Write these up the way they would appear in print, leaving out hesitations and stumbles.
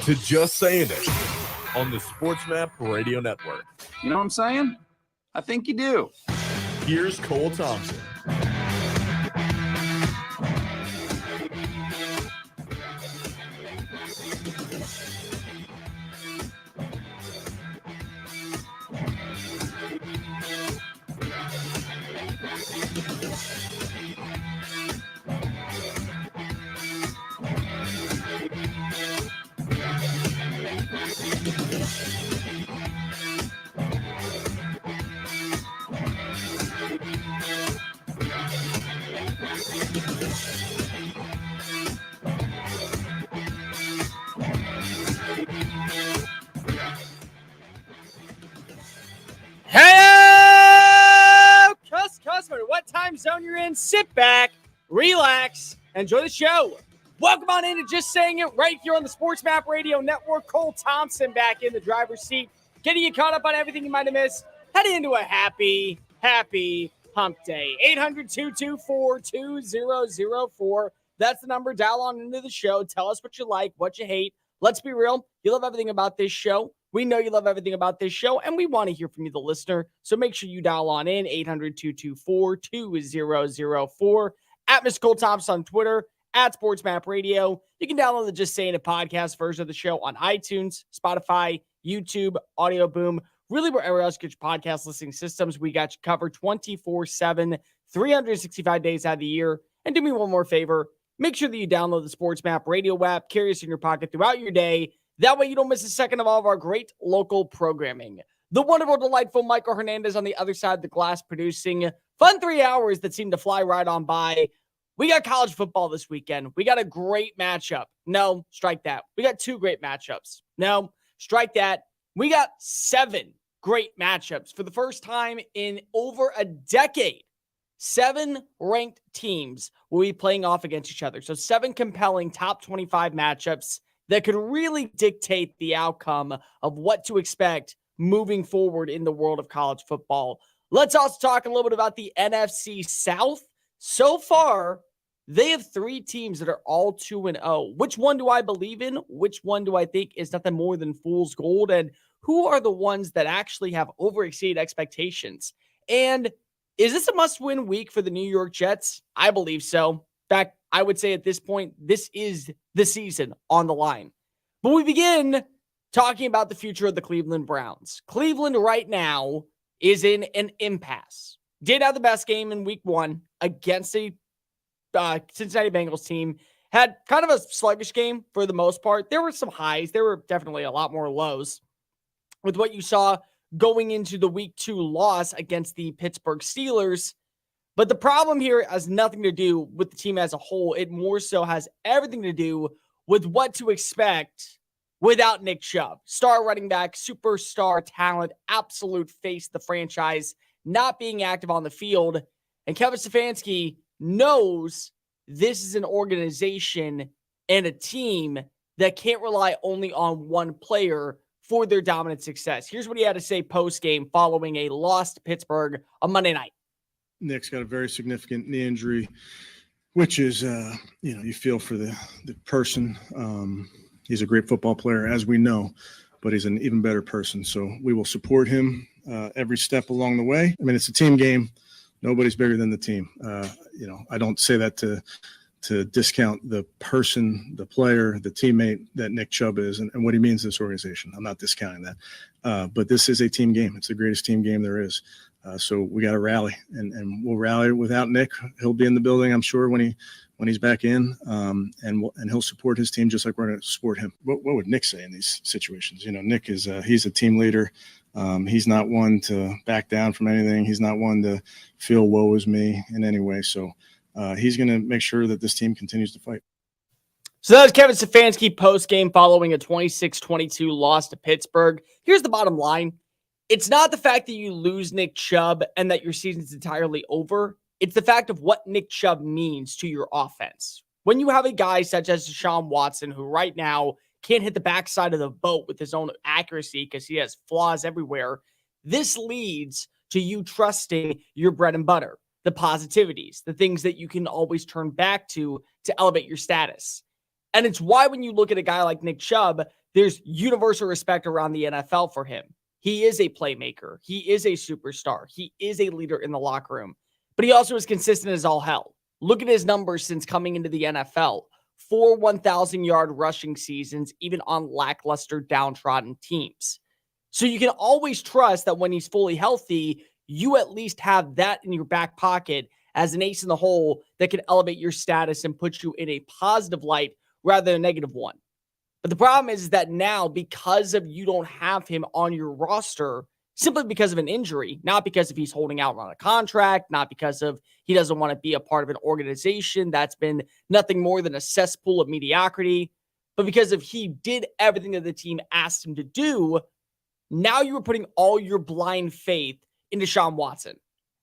to Just Saying It on the Sports Map Radio Network. You know what I'm saying? I think you do. Here's Cole Thompson. What time zone you're in, sit back, relax, enjoy the show. Welcome on in to Just Saying It right here on the Sports Map Radio Network. Cole Thompson back in the driver's seat, getting you caught up on everything you might have missed. Heading into a happy hump day. 800-224-2004. That's the number. Dial on into the show. Tell us what you like, what you hate. Let's be real. You love everything about this show. We know you love everything about this show, and we want to hear from you, the listener. So make sure you dial on in, 800-224-2004. At Mr. Cole Thompson on Twitter, at Sports Map Radio. You can download the Just Saying It podcast version of the show on iTunes, Spotify, YouTube, Audio Boom, really wherever else you get your podcast listening systems. We got you covered 24/7, 365 days out of the year. And do me one more favor. Make sure that you download the Sports Map Radio app, carry us in your pocket throughout your day. That way you don't miss a second of all of our great local programming. The wonderful, delightful Michael Hernandez on the other side of the glass producing fun 3 hours that seem to fly right on by. We got college football this weekend. We got a great matchup. No, strike that. We got 2 great matchups. No, strike that. We got 7 great matchups for the first time in over a decade. 7 ranked teams will be playing off against each other. So 7 compelling top 25 matchups that could really dictate the outcome of what to expect moving forward in the world of college football. Let's also talk a little bit about the NFC South. So far, they have 3 teams that are all 2-0. Which one do I believe in? Which one do I think is nothing more than fool's gold? And who are the ones that actually have overexceeded expectations? And is this a must-win week for the New York Jets? I believe so. In fact, I would say at this point, this is the season on the line. But we begin talking about the future of the Cleveland Browns. Cleveland right now is in an impasse. Did have the best game in week 1 against the Cincinnati Bengals team. Had kind of a sluggish game for the most part. There were some highs. There were definitely a lot more lows with what you saw going into the week 2 loss against the Pittsburgh Steelers. But the problem here has nothing to do with the team as a whole. It more so has everything to do with what to expect without Nick Chubb. Star running back, superstar talent, absolute face of the franchise, not being active on the field. And Kevin Stefanski knows this is an organization and a team that can't rely only on one player for their dominant success. Here's what he had to say post-game following a loss to Pittsburgh on Monday night. Nick's got a very significant knee injury, which is, you feel for the person. He's a great football player, as we know, but he's an even better person. So we will support him every step along the way. I mean, it's a team game. Nobody's bigger than the team. I don't say that to discount the person, the player, the teammate that Nick Chubb is and what he means to this organization. I'm not discounting that. But this is a team game. It's the greatest team game there is. So we got to rally, and we'll rally without Nick. He'll be in the building, I'm sure, when he's back in, and he'll support his team just like we're going to support him. What would Nick say in these situations? Nick is he's a team leader. He's not one to back down from anything. He's not one to feel woe is me in any way. So he's going to make sure that this team continues to fight. So that was Kevin Stefanski post-game following a 26-22 loss to Pittsburgh. Here's the bottom line. It's not the fact that you lose Nick Chubb and that your season's entirely over. It's the fact of what Nick Chubb means to your offense. When you have a guy such as Deshaun Watson, who right now can't hit the backside of the boat with his own accuracy because he has flaws everywhere, this leads to you trusting your bread and butter, the positivities, the things that you can always turn back to elevate your status. And it's why when you look at a guy like Nick Chubb, there's universal respect around the NFL for him. He is a playmaker. He is a superstar. He is a leader in the locker room. But he also is consistent as all hell. Look at his numbers since coming into the NFL. 4 1,000-yard rushing seasons, even on lackluster, downtrodden teams. So you can always trust that when he's fully healthy, you at least have that in your back pocket as an ace in the hole that can elevate your status and put you in a positive light rather than a negative one. But the problem is that now, because of you don't have him on your roster, simply because of an injury, not because of he's holding out on a contract, not because of he doesn't want to be a part of an organization that's been nothing more than a cesspool of mediocrity, but because of he did everything that the team asked him to do, now you are putting all your blind faith in Deshaun Watson.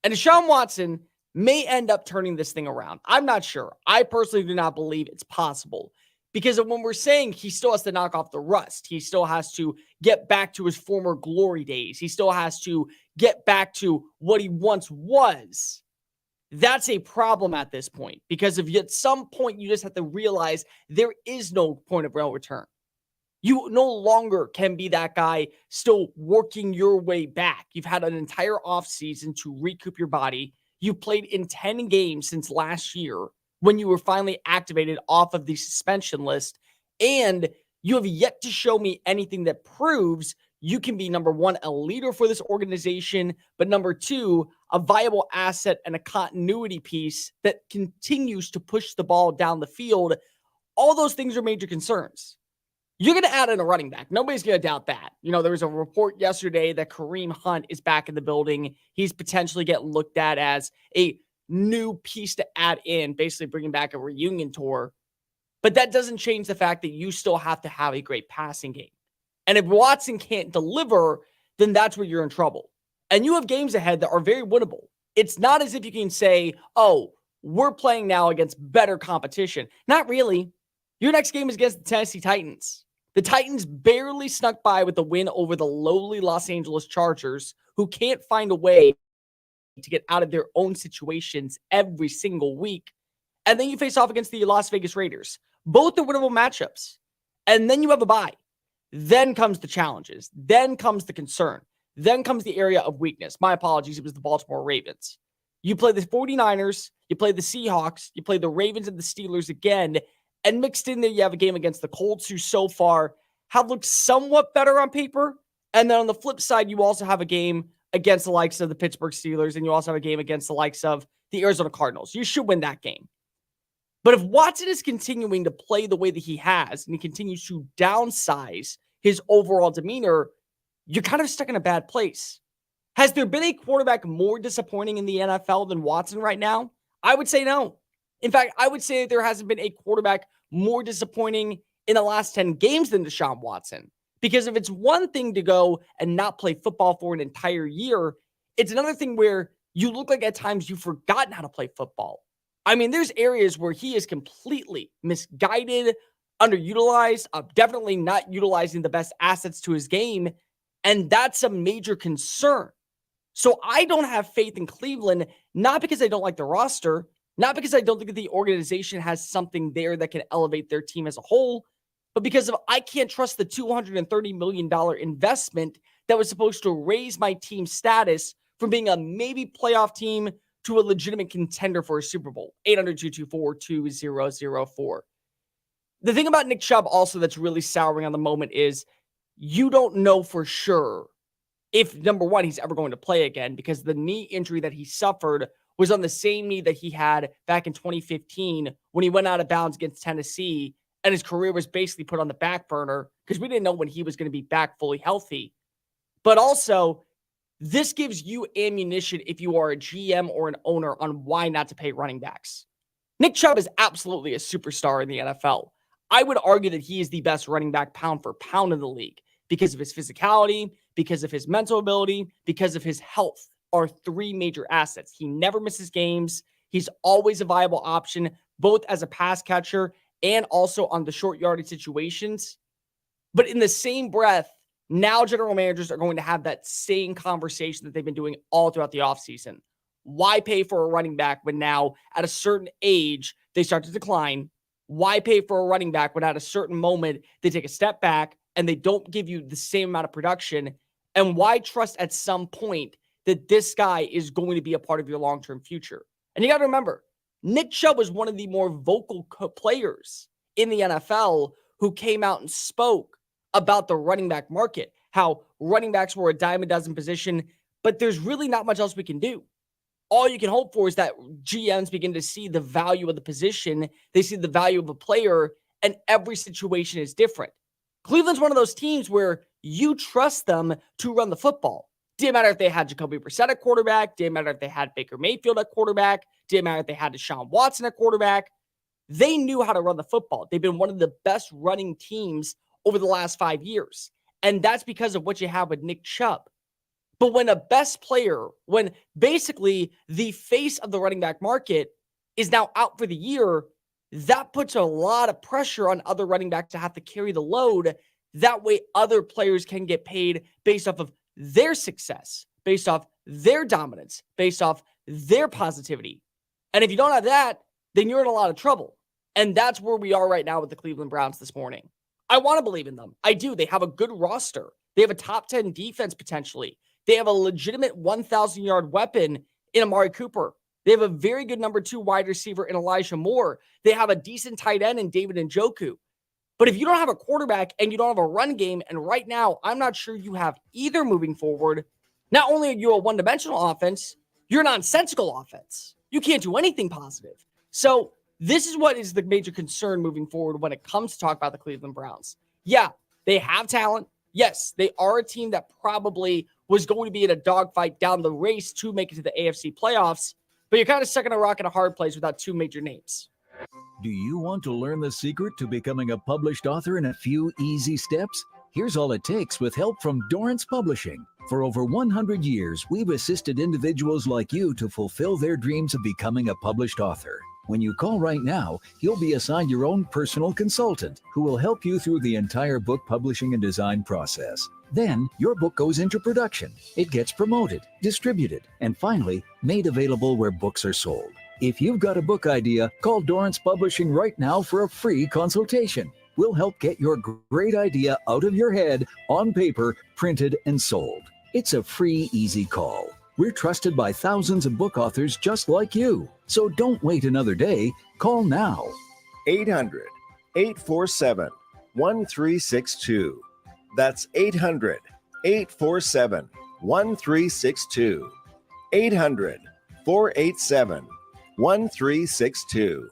And Deshaun Watson may end up turning this thing around. I'm not sure. I personally do not believe it's possible. Because of when we're saying he still has to knock off the rust, he still has to get back to his former glory days. He still has to get back to what he once was. That's a problem at this point. Because if at some point you just have to realize there is no point of no return. You no longer can be that guy still working your way back. You've had an entire offseason to recoup your body. You played in 10 games since last year, when you were finally activated off of the suspension list, and you have yet to show me anything that proves you can be, number one, a leader for this organization, but number two, a viable asset and a continuity piece that continues to push the ball down the field. All those things are major concerns. You're going to add in a running back. Nobody's going to doubt that. You know, there was a report yesterday that Kareem Hunt is back in the building. He's potentially getting looked at as a new piece to add in, basically bringing back a reunion tour. But that doesn't change the fact that you still have to have a great passing game. And if Watson can't deliver, then that's where you're in trouble. And you have games ahead that are very winnable. It's not as if you can say, oh, we're playing now against better competition. Not really. Your next game is against the Tennessee Titans. The Titans barely snuck by with a win over the lowly Los Angeles Chargers, who can't find a way to get out of their own situations every single week. And then you face off against the Las Vegas Raiders. Both are winnable matchups. And then you have a bye. Then comes the challenges. Then comes the concern. Then comes the area of weakness. My apologies, it was the Baltimore Ravens. You play the 49ers, you play the Seahawks, you play the Ravens and the Steelers again, and mixed in there you have a game against the Colts, who so far have looked somewhat better on paper. And then on the flip side, you also have a game against the likes of the Pittsburgh Steelers, and you also have a game against the likes of the Arizona Cardinals. You should win that game. But if Watson is continuing to play the way that he has, and he continues to downsize his overall demeanor, you're kind of stuck in a bad place. Has there been a quarterback more disappointing in the NFL than Watson right now? I would say no. In fact, I would say that there hasn't been a quarterback more disappointing in the last 10 games than Deshaun Watson. Because if it's one thing to go and not play football for an entire year, it's another thing where you look like at times you've forgotten how to play football. I mean, there's areas where he is completely misguided, underutilized, definitely not utilizing the best assets to his game. And that's a major concern. So I don't have faith in Cleveland, not because I don't like the roster, not because I don't think that the organization has something there that can elevate their team as a whole, but because of I can't trust the $230 million investment that was supposed to raise my team's status from being a maybe playoff team to a legitimate contender for a Super Bowl. 800-224-2004. The thing about Nick Chubb also that's really souring on the moment is you don't know for sure if, number one, he's ever going to play again, because the knee injury that he suffered was on the same knee that he had back in 2015 when he went out of bounds against Tennessee, and his career was basically put on the back burner because we didn't know when he was going to be back fully healthy. But also, this gives you ammunition if you are a GM or an owner on why not to pay running backs. Nick Chubb is absolutely a superstar in the NFL. I would argue that he is the best running back pound for pound in the league because of his physicality, because of his mental ability, because of his health are three major assets. He never misses games. He's always a viable option, both as a pass catcher and also on the short yardage situations. But in the same breath, now general managers are going to have that same conversation that they've been doing all throughout the offseason. Why pay for a running back when now at a certain age they start to decline? Why pay for a running back when at a certain moment they take a step back and they don't give you the same amount of production? And why trust at some point that this guy is going to be a part of your long-term future? And you got to remember, Nick Chubb was one of the more vocal players in the NFL who came out and spoke about the running back market, how running backs were a dime a dozen position, but there's really not much else we can do. All you can hope for is that GMs begin to see the value of the position. They see the value of a player, and every situation is different. Cleveland's one of those teams where you trust them to run the football. Didn't matter if they had Jacoby Brissett at quarterback. Didn't matter if they had Baker Mayfield at quarterback. Didn't matter if they had Deshaun Watson at quarterback. They knew how to run the football. They've been one of the best running teams over the last 5 years. And that's because of what you have with Nick Chubb. But when a best player, when basically the face of the running back market is now out for the year, that puts a lot of pressure on other running backs to have to carry the load. That way other players can get paid based off of their success, based off their dominance, based off their positivity. And if you don't have that, then you're in a lot of trouble. And that's where we are right now with the Cleveland Browns this morning. I want to believe in them. I do. They have a good roster. They have a top 10 defense potentially. They have a legitimate 1,000-yard weapon in Amari Cooper. They have a very good number 2 wide receiver in Elijah Moore. They have a decent tight end in David Njoku. But if you don't have a quarterback and you don't have a run game, and right now I'm not sure you have either moving forward, not only are you a one-dimensional offense, you're a nonsensical offense. You can't do anything positive. So this is what is the major concern moving forward when it comes to talk about the Cleveland Browns. Yeah, they have talent. Yes, they are a team that probably was going to be in a dogfight down the race to make it to the AFC playoffs, but you're kind of stuck in a rock and a hard place without 2 major names. Do you want to learn the secret to becoming a published author in a few easy steps? Here's all it takes with help from Dorrance Publishing. For over 100 years, we've assisted individuals like you to fulfill their dreams of becoming a published author. When you call right now, you'll be assigned your own personal consultant who will help you through the entire book publishing and design process. Then, your book goes into production. It gets promoted, distributed, and finally, made available where books are sold. If you've got a book idea, call Dorrance Publishing right now for a free consultation. We'll help get your great idea out of your head, on paper, printed, and sold. It's a free, easy call. We're trusted by thousands of book authors just like you. So don't wait another day. Call now. 800-847-1362. That's 800-847-1362. 800-487-1362.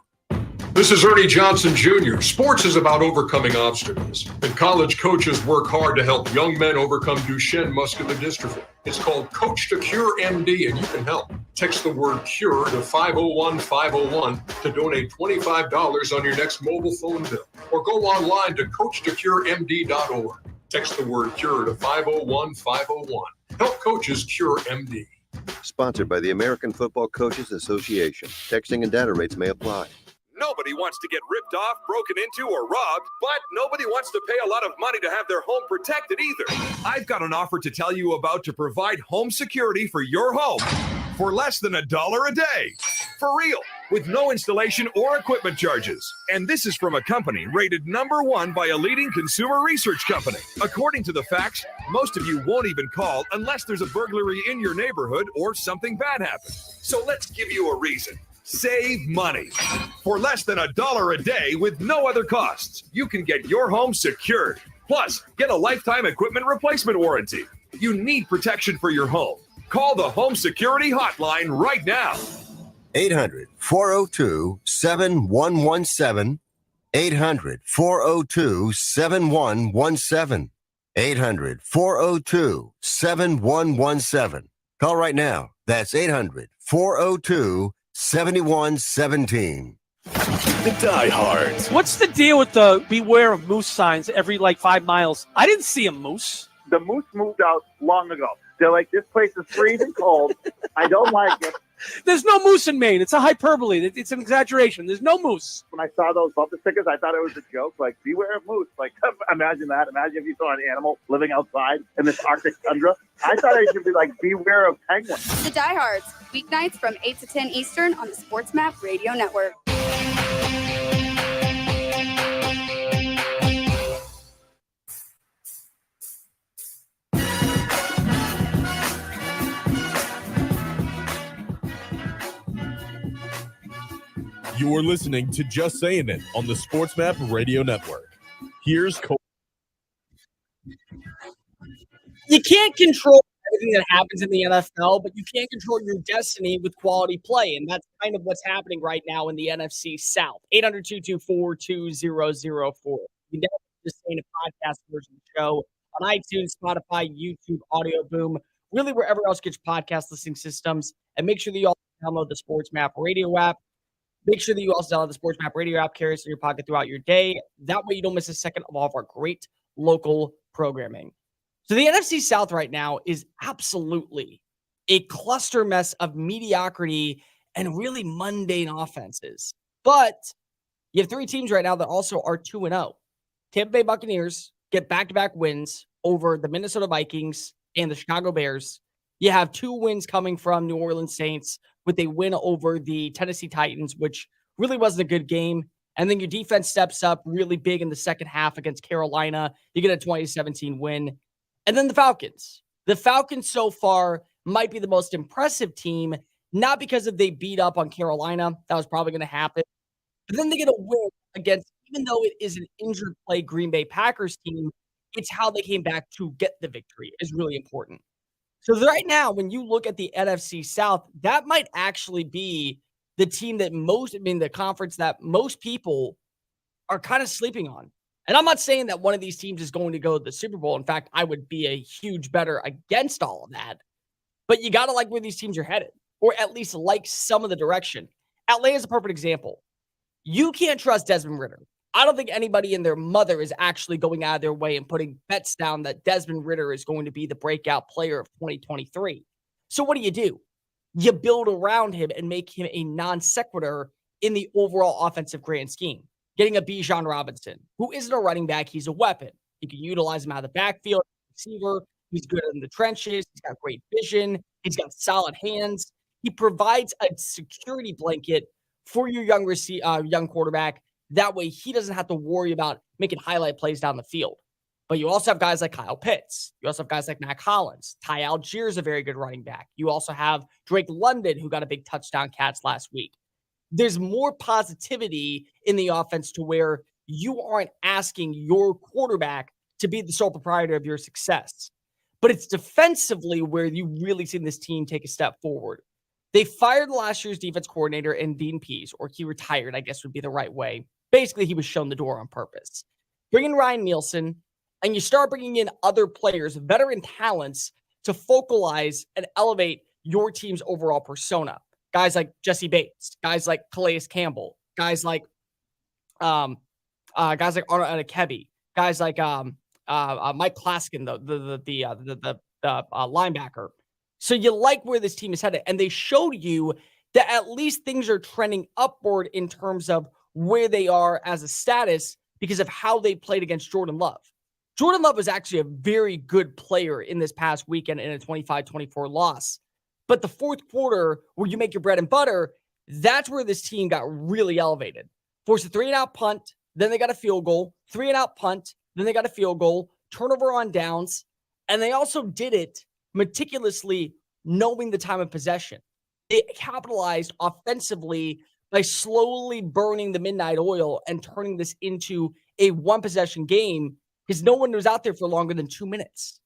This is Ernie Johnson Jr. Sports is about overcoming obstacles, and college coaches work hard to help young men overcome Duchenne muscular dystrophy. It's called Coach to Cure MD, and you can help. Text the word CURE to 501-501 to donate $25 on your next mobile phone bill, or go online to coachtocuremd.org. Text the word CURE to 501-501. Help coaches cure MD. Sponsored by the American Football Coaches Association. Texting and data rates may apply. Nobody wants to get ripped off, broken into, or robbed, but nobody wants to pay a lot of money to have their home protected either. I've got an offer to tell you about to provide home security for your home for less than $1 a day. For real, with no installation or equipment charges. And this is from a company rated #1 by a leading consumer research company. According to the facts, most of you won't even call unless there's a burglary in your neighborhood or something bad happens. So let's give you a reason. Save money. For less than $1 a day with no other costs, you can get your home secured. Plus, get a lifetime equipment replacement warranty. You need protection for your home. Call the Home Security Hotline right now. 800-402-7117. 800-402-7117. 800-402-7117. Call right now. That's 800-402-7117. The diehards. What's the deal with the beware of moose signs every 5 miles? I didn't see a moose. The moose moved out long ago. They're like, this place is freezing cold. I don't like it. There's no moose in Maine. It's a hyperbole. It's an exaggeration. There's no moose. When I saw those bumper stickers, I thought it was a joke. Like, beware of moose. Like, imagine that. Imagine if you saw an animal living outside in this Arctic tundra. I thought it should be like, beware of penguins. The Diehards, weeknights from 8 to 10 Eastern on the Sports Map Radio Network. You're listening to Just Saying It on the Sports Map Radio Network. Here's Cole. You can't control everything that happens in the NFL, but you can control your destiny with quality play. And that's kind of what's happening right now in the NFC South. 800-224-2004. You can download Just Saying It podcast version of the show on iTunes, Spotify, YouTube, Audio Boom, really wherever else gets podcast listening systems. And make sure that you also download the Sports Map Radio app. Make sure that you also download the Sports Map Radio app, carry it in your pocket throughout your day. That way you don't miss a second of all of our great local programming. So the NFC South right now is absolutely a cluster mess of mediocrity and really mundane offenses. But you have three teams right now that also are 2-0. Tampa Bay Buccaneers get back-to-back wins over the Minnesota Vikings and the Chicago Bears. You have 2 wins coming from New Orleans Saints with a win over the Tennessee Titans, which really wasn't a good game. And then your defense steps up really big in the second half against Carolina. You get a 20-17 win. And then the Falcons. The Falcons so far might be the most impressive team, not because of they beat up on Carolina. That was probably going to happen. But then they get a win against, even though it is an injured play Green Bay Packers team, it's how they came back to get the victory is really important. So right now, when you look at the NFC South, that might actually be the team that the conference that most people are kind of sleeping on. And I'm not saying that one of these teams is going to go to the Super Bowl. In fact, I would be a huge better against all of that. But you got to like where these teams are headed, or at least like some of the direction. Atlanta is a perfect example. You can't trust Desmond Ridder. I don't think anybody and their mother is actually going out of their way and putting bets down that Desmond Ridder is going to be the breakout player of 2023. So what do? You build around him and make him a non sequitur in the overall offensive grand scheme. Getting a Bijan Robinson, who isn't a running back, he's a weapon. You can utilize him out of the backfield, receiver. He's good in the trenches. He's got great vision. He's got solid hands. He provides a security blanket for your young quarterback. That way, he doesn't have to worry about making highlight plays down the field. But you also have guys like Kyle Pitts. You also have guys like Mac Hollins. Ty Algier is a very good running back. You also have Drake London, who got a big touchdown catch last week. There's more positivity in the offense to where you aren't asking your quarterback to be the sole proprietor of your success. But it's defensively where you really seen this team take a step forward. They fired last year's defense coordinator and Dean Pease, or he retired, I guess would be the right way. Basically, he was shown the door on purpose. Bring in Ryan Nielsen, and you start bringing in other players, veteran talents, to focalize and elevate your team's overall persona. Guys like Jesse Bates, guys like Calais Campbell, guys like Arnold Adekebi, guys like Mike Klaskin, the linebacker. So you like where this team is headed, and they showed you that at least things are trending upward in terms of where they are as a status because of how they played against Jordan Love. Jordan Love was actually a very good player in this past weekend in a 25-24 loss. But the fourth quarter, where you make your bread and butter, that's where this team got really elevated. Forced a 3-and-out punt, then they got a field goal, 3-and-out punt, then they got a field goal, turnover on downs, and they also did it meticulously knowing the time of possession. They capitalized offensively by slowly burning the midnight oil and turning this into a one-possession game because no one was out there for longer than 2 minutes.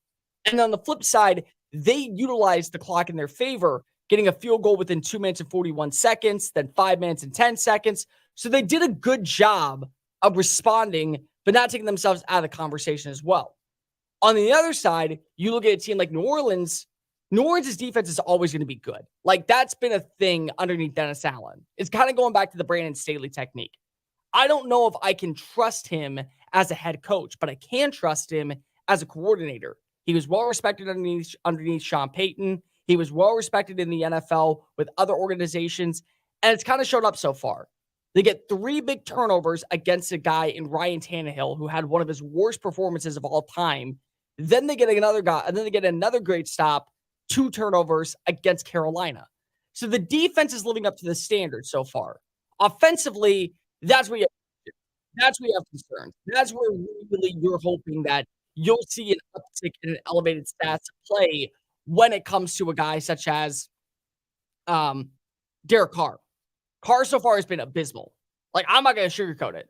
And on the flip side, they utilized the clock in their favor, getting a field goal within 2 minutes and 41 seconds, then 5 minutes and 10 seconds. So they did a good job of responding, but not taking themselves out of the conversation as well. On the other side, you look at a team like New Orleans. New Orleans' defense is always going to be good. Like, that's been a thing underneath Dennis Allen. It's kind of going back to the Brandon Staley technique. I don't know if I can trust him as a head coach, but I can trust him as a coordinator. He was well-respected underneath Sean Payton. He was well-respected in the NFL with other organizations, and it's kind of showed up so far. They get 3 big turnovers against a guy in Ryan Tannehill, who had one of his worst performances of all time. Then they get another guy, and then they get another great stop, 2 turnovers against Carolina. So the defense is living up to the standard so far. Offensively, that's where you have concerns. That's where really you're hoping that you'll see an uptick in an elevated stats of play when it comes to a guy such as Derek Carr. Carr so far has been abysmal. Like, I'm not going to sugarcoat it.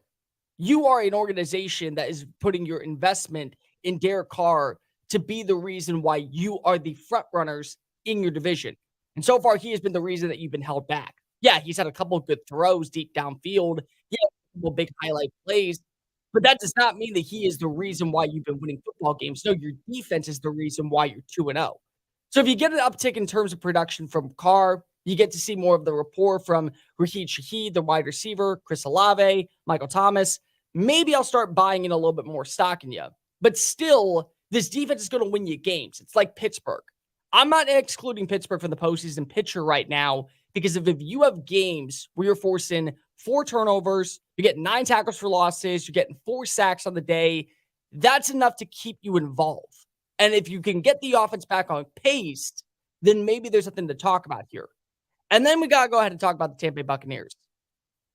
You are an organization that is putting your investment in Derek Carr to be the reason why you are the front runners in your division. And so far, he has been the reason that you've been held back. Yeah, he's had a couple of good throws deep downfield. Yeah, a couple big highlight plays. But that does not mean that he is the reason why you've been winning football games. No, your defense is the reason why you're 2-0. So if you get an uptick in terms of production from Carr, you get to see more of the rapport from Raheed Shaheed, the wide receiver, Chris Olave, Michael Thomas. Maybe I'll start buying in a little bit more stock in you. But still, this defense is going to win you games. It's like Pittsburgh. I'm not excluding Pittsburgh from the postseason picture right now because if you have games where you're forcing 4 turnovers, you get 9 tackles for losses, you're getting 4 sacks on the day, that's enough to keep you involved. And if you can get the offense back on pace, then maybe there's something to talk about here. And then we got to go ahead and talk about the Tampa Bay Buccaneers.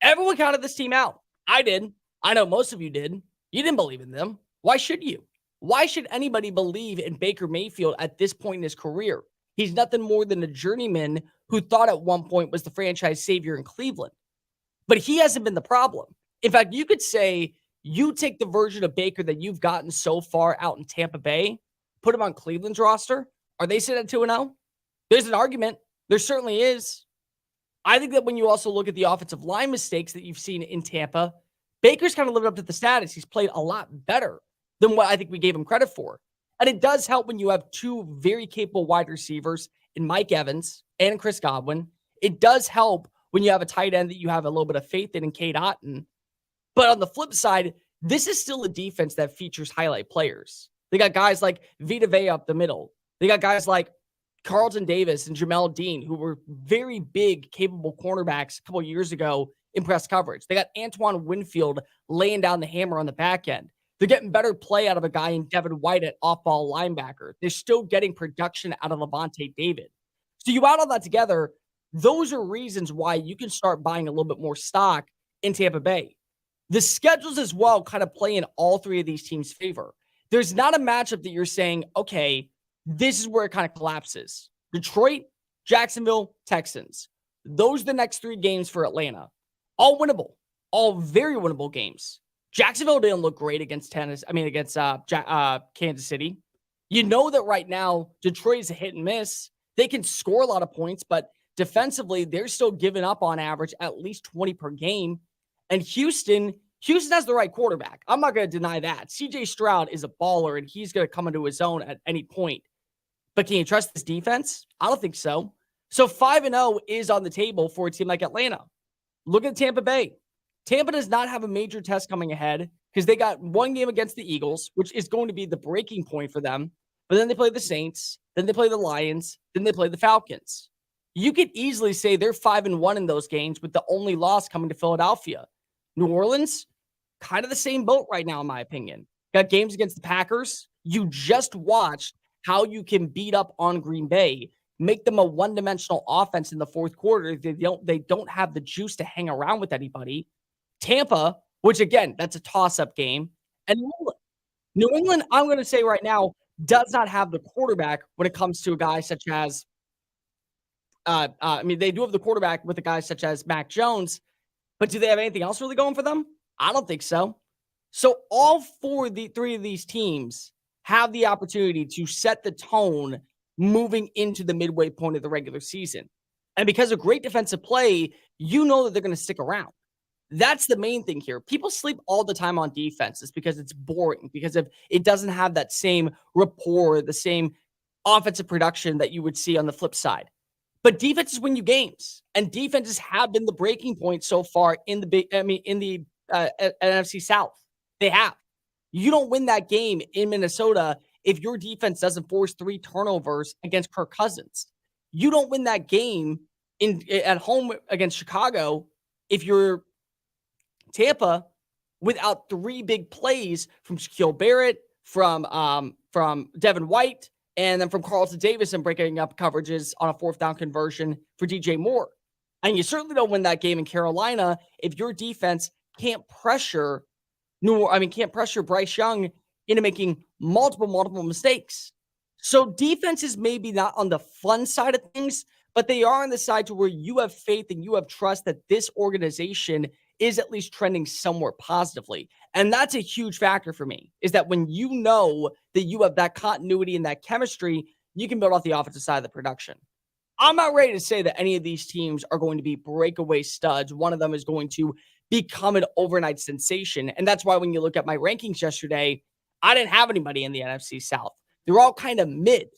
Everyone counted this team out. I did. I know most of you did. You didn't believe in them. Why should you? Why should anybody believe in Baker Mayfield at this point in his career? He's nothing more than a journeyman who thought at one point was the franchise savior in Cleveland. But he hasn't been the problem. In fact, you could say you take the version of Baker that you've gotten so far out in Tampa Bay, put him on Cleveland's roster. Are they sitting at 2-0? There's an argument. There certainly is. I think that when you also look at the offensive line mistakes that you've seen in Tampa, Baker's kind of lived up to the status. He's played a lot better than what I think we gave him credit for. And it does help when you have 2 very capable wide receivers in Mike Evans and Chris Godwin. It does help when you have a tight end that you have a little bit of faith in Cade Otton. But on the flip side, this is still a defense that features highlight players. They got guys like Vita Vea up the middle. They got guys like Carlton Davis and Jamel Dean, who were very big, capable cornerbacks a couple of years ago in press coverage. They got Antoine Winfield laying down the hammer on the back end. They're getting better play out of a guy in Devin White at off-ball linebacker. They're still getting production out of Levante David. So you add all that together, those are reasons why you can start buying a little bit more stock in Tampa Bay. The schedules as well kind of play in all 3 of these teams' favor. There's not a matchup that you're saying, okay, this is where it kind of collapses. Detroit, Jacksonville, Texans. Those are the next 3 games for Atlanta. All winnable. All very winnable games. Jacksonville didn't look great against Kansas City. You know that right now, Detroit is a hit and miss. They can score a lot of points, but defensively, they're still giving up on average at least 20 per game. And Houston has the right quarterback. I'm not going to deny that. CJ Stroud is a baller, and he's going to come into his own at any point. But can you trust this defense? I don't think so. So 5-0 is on the table for a team like Atlanta. Look at Tampa Bay. Tampa does not have a major test coming ahead because they got 1 game against the Eagles, which is going to be the breaking point for them. But then they play the Saints, then they play the Lions, then they play the Falcons. You could easily say they're 5-1 in those games with the only loss coming to Philadelphia. New Orleans, kind of the same boat right now, in my opinion. Got games against the Packers. You just watched how you can beat up on Green Bay, make them a one-dimensional offense in the fourth quarter. They don't have the juice to hang around with anybody. Tampa, which again, that's a toss-up game. And New England, I'm going to say right now, does not have the quarterback when it comes to a guy such as, they do have the quarterback with a guy such as Mac Jones, but do they have anything else really going for them? I don't think so. So all 3 of these teams have the opportunity to set the tone moving into the midway point of the regular season. And because of great defensive play, you know that they're going to stick around. That's the main thing here. People sleep all the time on defenses because it's boring, because it doesn't have that same rapport, the same offensive production that you would see on the flip side. But defenses win you games, and defenses have been the breaking point so far in the NFC South. They have. You don't win that game in Minnesota if your defense doesn't force 3 turnovers against Kirk Cousins. You don't win that game at home against Chicago if you're Tampa without 3 big plays from Shaquille Barrett, from Devin White, and then from Carlton Davis and breaking up coverages on a 4th down conversion for DJ Moore. And you certainly don't win that game in Carolina if your defense can't pressure Bryce Young into making multiple mistakes. So defense is maybe not on the fun side of things, but they are on the side to where you have faith and you have trust that this organization is at least trending somewhere positively. And that's a huge factor for me, is that when you know that you have that continuity and that chemistry, you can build off the offensive side of the production. I'm not ready to say that any of these teams are going to be breakaway studs. One of them is going to become an overnight sensation. And that's why when you look at my rankings yesterday, I didn't have anybody in the NFC South. They're all kind of mid,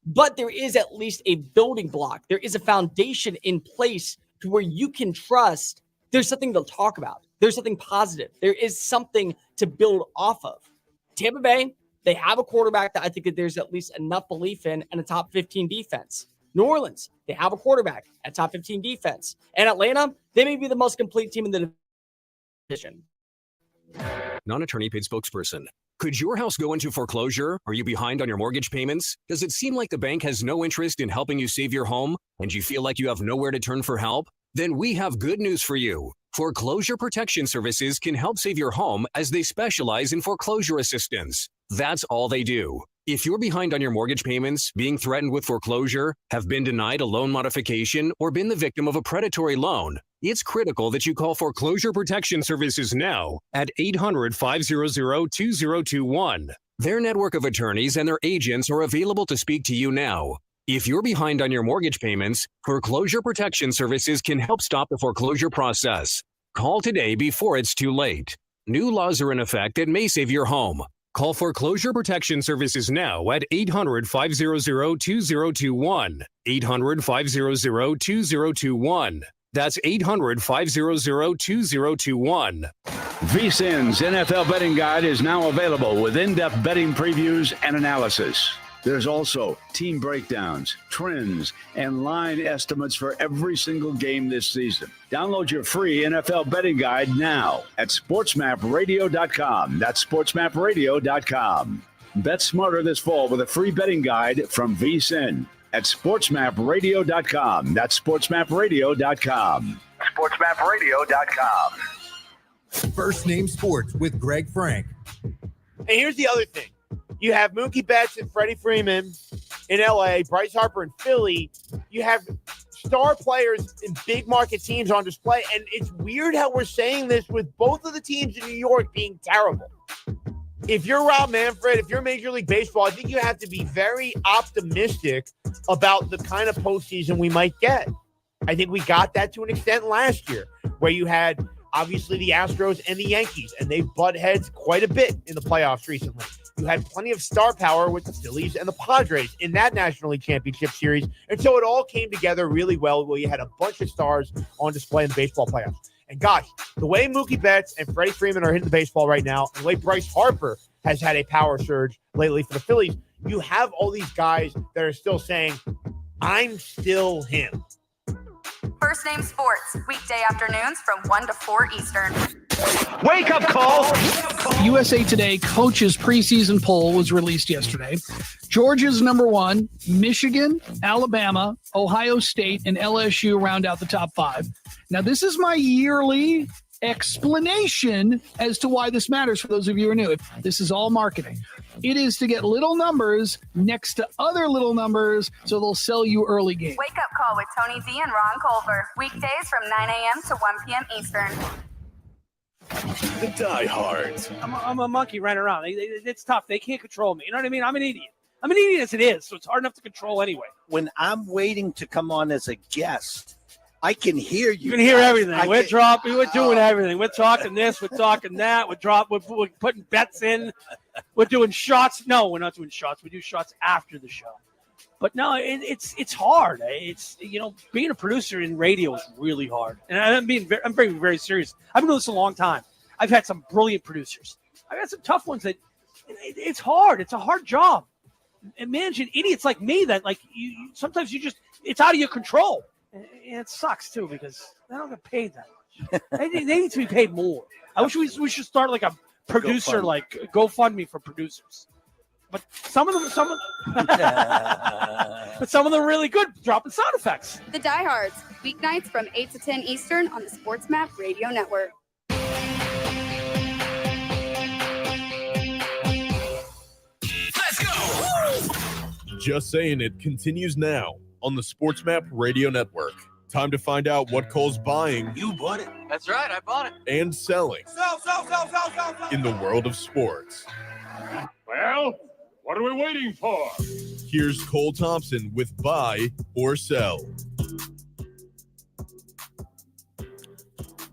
but there is at least a building block. There is a foundation in place to where you can trust there's something to talk about. There's something positive. There is something to build off of. Tampa Bay, they have a quarterback that I think that there's at least enough belief in and a top 15 defense. New Orleans, they have a quarterback at top 15 defense. And Atlanta, they may be the most complete team in the division. Non-attorney paid spokesperson. Could your house go into foreclosure? Are you behind on your mortgage payments? Does it seem like the bank has no interest in helping you save your home and you feel like you have nowhere to turn for help? Then we have good news for you. Foreclosure Protection Services can help save your home as they specialize in foreclosure assistance. That's all they do. If you're behind on your mortgage payments, being threatened with foreclosure, have been denied a loan modification, or been the victim of a predatory loan, it's critical that you call Foreclosure Protection Services now at 800-500-2021. Their network of attorneys and their agents are available to speak to you now. If you're behind on your mortgage payments, Foreclosure Protection Services can help stop the foreclosure process. Call today before it's too late. New laws are in effect that may save your home. Call Foreclosure Protection Services now at 800-500-2021. 800-500-2021. That's 800-500-2021. VSiN's NFL Betting Guide is now available with in-depth betting previews and analysis. There's also team breakdowns, trends, and line estimates for every single game this season. Download your free NFL Betting Guide now at sportsmapradio.com. That's sportsmapradio.com. Bet smarter this fall with a free betting guide from VSiN at sportsmapradio.com. That's sportsmapradio.com. sportsmapradio.com. First Name Sports with Greg Frank. And here's the other thing. You have Mookie Betts and Freddie Freeman in L.A., Bryce Harper in Philly. You have star players in big market teams on display. And it's weird how we're saying this with both of the teams in New York being terrible. If you're Rob Manfred, if you're Major League Baseball, I think you have to be very optimistic about the kind of postseason we might get. I think we got that to an extent last year, where you had obviously the Astros and the Yankees, and they butt heads quite a bit in the playoffs recently. You had plenty of star power with the Phillies and the Padres in that National League Championship Series. And so it all came together really well, where you had a bunch of stars on display in the baseball playoffs. And gosh, the way Mookie Betts and Freddie Freeman are hitting the baseball right now, and the way Bryce Harper has had a power surge lately for the Phillies, you have all these guys that are still saying, I'm still him. First Name Sports, weekday afternoons from 1 to 4 Eastern. Wake up call! USA Today coaches preseason poll was released yesterday. Georgia's number 1, Michigan, Alabama, Ohio State, and LSU round out the top 5. Now, this is my yearly explanation as to why this matters for those of you who are new. This is all marketing. It is to get little numbers next to other little numbers so they'll sell you early games. Wake up call with Tony Z and Ron Culver. Weekdays from 9 a.m. to 1 p.m. Eastern. The diehards. I'm a monkey running around. It's tough. They can't control me. You know what I mean? I'm an idiot. I'm an idiot as it is, so it's hard enough to control anyway. When I'm waiting to come on as a guest, I can hear you. You can hear everything. We're doing everything. We're talking this. We're talking that. We're putting bets in. We're doing shots. No, we're not doing shots. We do shots after the show. But no, it's hard. It's being a producer in radio is really hard, and I'm being very serious. I've been doing this a long time. I've had some brilliant producers. I've had some tough ones that it's hard. It's a hard job. And managing idiots like me that sometimes it's out of your control. And it sucks too because they don't get paid that much. they need to be paid more. I wish we should start like a producer GoFundMe for producers. But some of them are really good dropping sound effects. The Diehards, weeknights from 8 to 10 Eastern on the Sports Map Radio Network. Just Saying It continues now on the SportsMap Radio Network. Time to find out what Cole's buying. You bought it. That's right, I bought it. And selling Sell. in the world of sports. Well, what are we waiting for? Here's Cole Thompson with Buy or Sell.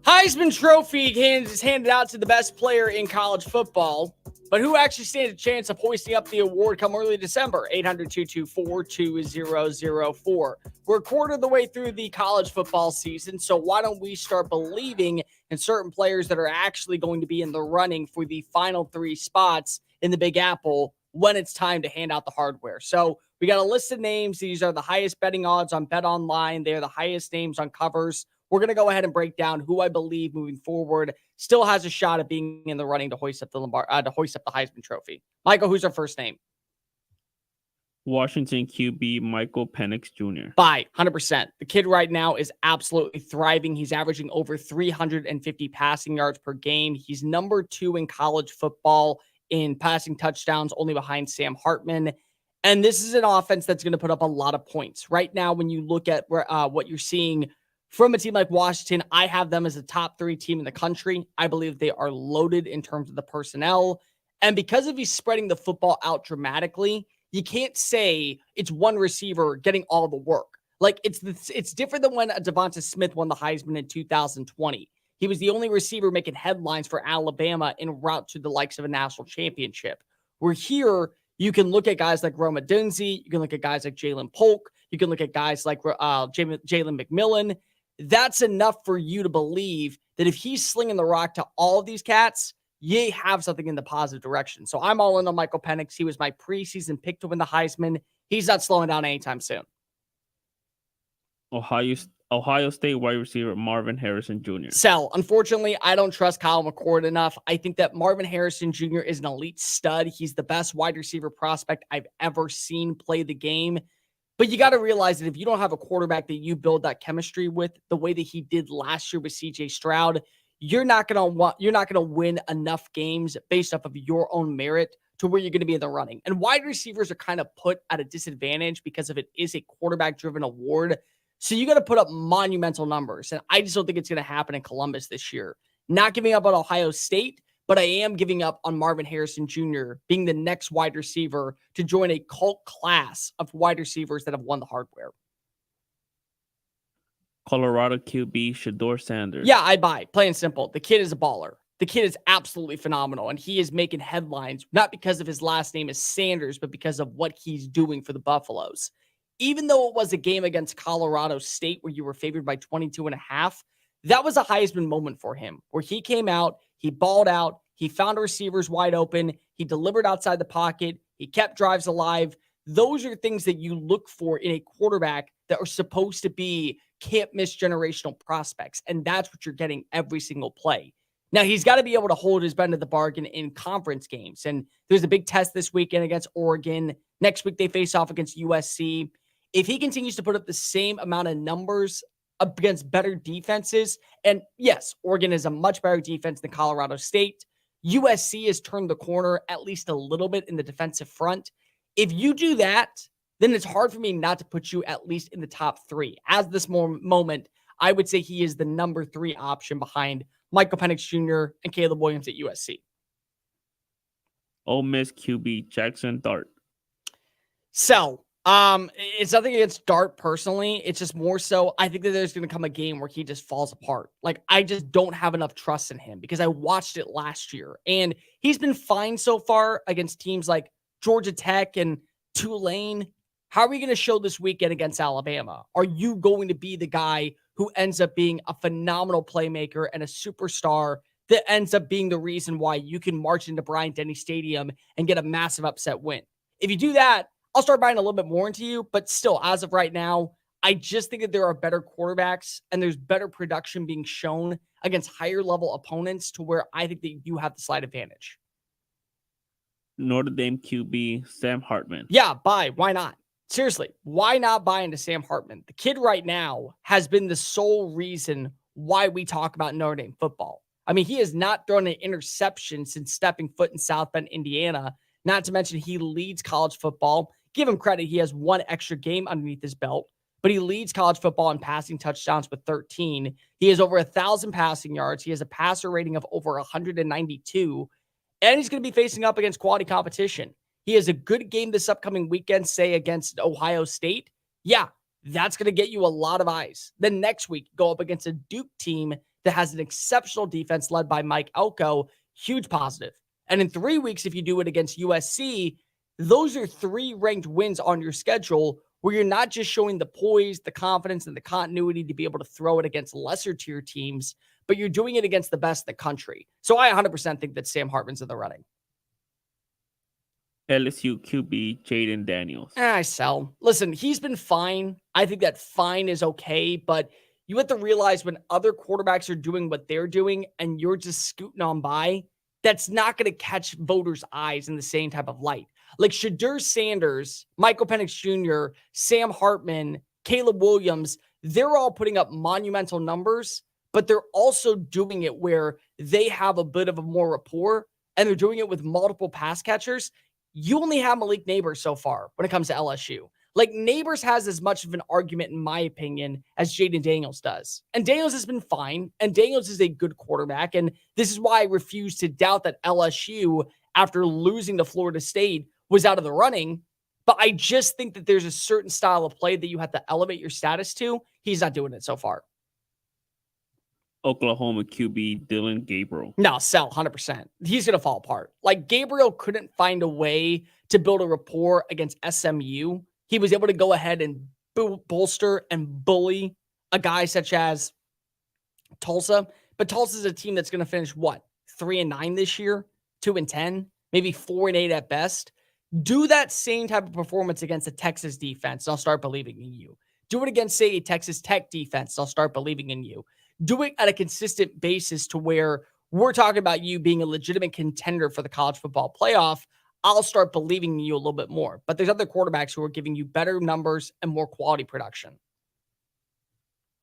Heisman Trophy is handed out to the best player in college football, but who actually stands a chance of hoisting up the award come early December? 800-224-2004. We're a quarter of the way through the college football season, so why don't we start believing in certain players that are actually going to be in the running for the final 3 spots in the Big Apple when it's time to hand out the hardware. So we got a list of names. These are the highest betting odds on Bet Online. They're the highest names on covers. We're going to go ahead and break down who I believe moving forward still has a shot at being in the running to hoist up the Heisman Trophy. Michael, who's our first name? Washington QB Michael Penix Jr. Buy, 100%. The kid right now is absolutely thriving. He's averaging over 350 passing yards per game. He's number 2 in college football in passing touchdowns, only behind Sam Hartman. And this is an offense that's going to put up a lot of points. Right now, when you look at what you're seeing from a team like Washington, I have them as a top 3 team in the country. I believe they are loaded in terms of the personnel. And because of he's spreading the football out dramatically, you can't say it's one receiver getting all the work. Like it's different than when Devonta Smith won the Heisman in 2020. He was the only receiver making headlines for Alabama en route to the likes of a national championship. Where here, you can look at guys like Rome Odunze, you can look at guys like Jalen Polk, you can look at guys like Jalen McMillan. That's enough for you to believe that if he's slinging the rock to all of these cats, you have something in the positive direction. So I'm all in on Michael Penix. He was my preseason pick to win the Heisman. He's not slowing down anytime soon. Ohio State wide receiver Marvin Harrison Jr. Sell. Unfortunately, I don't trust Kyle McCord enough. I think that Marvin Harrison Jr. is an elite stud. He's the best wide receiver prospect I've ever seen play the game. But you got to realize that if you don't have a quarterback that you build that chemistry with the way that he did last year with CJ Stroud, you're not going to win enough games based off of your own merit to where you're going to be in the running. And wide receivers are kind of put at a disadvantage because of it is a quarterback-driven award. So you got to put up monumental numbers. And I just don't think it's going to happen in Columbus this year. Not giving up on Ohio State, but I am giving up on Marvin Harrison Jr. being the next wide receiver to join a cult class of wide receivers that have won the hardware. Colorado QB Shedeur Sanders. Yeah, I buy. Plain and simple. The kid is a baller. The kid is absolutely phenomenal, and he is making headlines, not because of his last name is Sanders, but because of what he's doing for the Buffaloes. Even though it was a game against Colorado State where you were favored by 22.5, that was a Heisman moment for him, where he came out, he balled out, he found receivers wide open, he delivered outside the pocket, he kept drives alive. Those are things that you look for in a quarterback that are supposed to be can't-miss generational prospects, and that's what you're getting every single play. Now, he's got to be able to hold his end of the bargain in conference games, and there's a big test this weekend against Oregon. Next week, they face off against USC. If he continues to put up the same amount of numbers against better defenses, and yes, Oregon is a much better defense than Colorado State. USC has turned the corner at least a little bit in the defensive front. If you do that, then it's hard for me not to put you at least in the top 3. As this moment, I would say he is the number 3 option behind Michael Penix Jr. and Caleb Williams at USC. Ole Miss QB Jackson Dart. Sell. It's nothing against Dart personally. It's just more so I think that there's going to come a game where he just falls apart. Like, I just don't have enough trust in him because I watched it last year, and he's been fine so far against teams like Georgia Tech and Tulane. How are we going to show this weekend against Alabama? Are you going to be the guy who ends up being a phenomenal playmaker and a superstar that ends up being the reason why you can march into Bryant-Denny Stadium and get a massive upset win? If you do that, I'll start buying a little bit more into you, but still, as of right now, I just think that there are better quarterbacks and there's better production being shown against higher level opponents to where I think that you have the slight advantage. Notre Dame QB Sam Hartman. Yeah, buy. Why not? Seriously, why not buy into Sam Hartman? The kid right now has been the sole reason why we talk about Notre Dame football. I mean, he has not thrown an interception since stepping foot in South Bend, Indiana. Not to mention he leads college football. Give him credit. He has one extra game underneath his belt. but he leads college football in passing touchdowns with 13. He has over 1,000 passing yards. He has a passer rating of over 192, and he's going to be facing up against quality competition. He has a good game this upcoming weekend, say against Ohio State. Yeah, that's going to get you a lot of eyes. Then next week, go up against a Duke team that has an exceptional defense led by Mike Elko. Huge positive. And in 3 weeks, if you do it against USC, those are 3 ranked wins on your schedule where you're not just showing the poise, the confidence, and the continuity to be able to throw it against lesser tier teams, but you're doing it against the best in the country. So I 100% think that Sam Hartman's in the running. LSU QB Jaden Daniels. I sell. Listen, he's been fine. I think that fine is okay, but you have to realize when other quarterbacks are doing what they're doing and you're just scooting on by, that's not going to catch voters' eyes in the same type of light. Like Shadur Sanders, Michael Penix Jr., Sam Hartman, Caleb Williams, they're all putting up monumental numbers, but they're also doing it where they have a bit of a more rapport and they're doing it with multiple pass catchers. You only have Malik Neighbors so far when it comes to LSU. Like Neighbors has as much of an argument, in my opinion, as Jaden Daniels does. And Daniels has been fine. And Daniels is a good quarterback. And this is why I refuse to doubt that LSU, after losing to Florida State, was out of the running. But I just think that there's a certain style of play that you have to elevate your status to. He's not doing it so far. Oklahoma QB Dylan Gabriel. No, sell 100%. He's going to fall apart. Like Gabriel couldn't find a way to build a rapport against SMU. He was able to go ahead and bolster and bully a guy such as Tulsa. But Tulsa's a team that's going to finish what? 3-9 this year, 2-10, maybe 4-8 at best. Do that same type of performance against a Texas defense, and I'll start believing in you. Do it against, say, a Texas Tech defense, and I'll start believing in you. Do it at a consistent basis to where we're talking about you being a legitimate contender for the college football playoff. I'll start believing in you a little bit more. But there's other quarterbacks who are giving you better numbers and more quality production.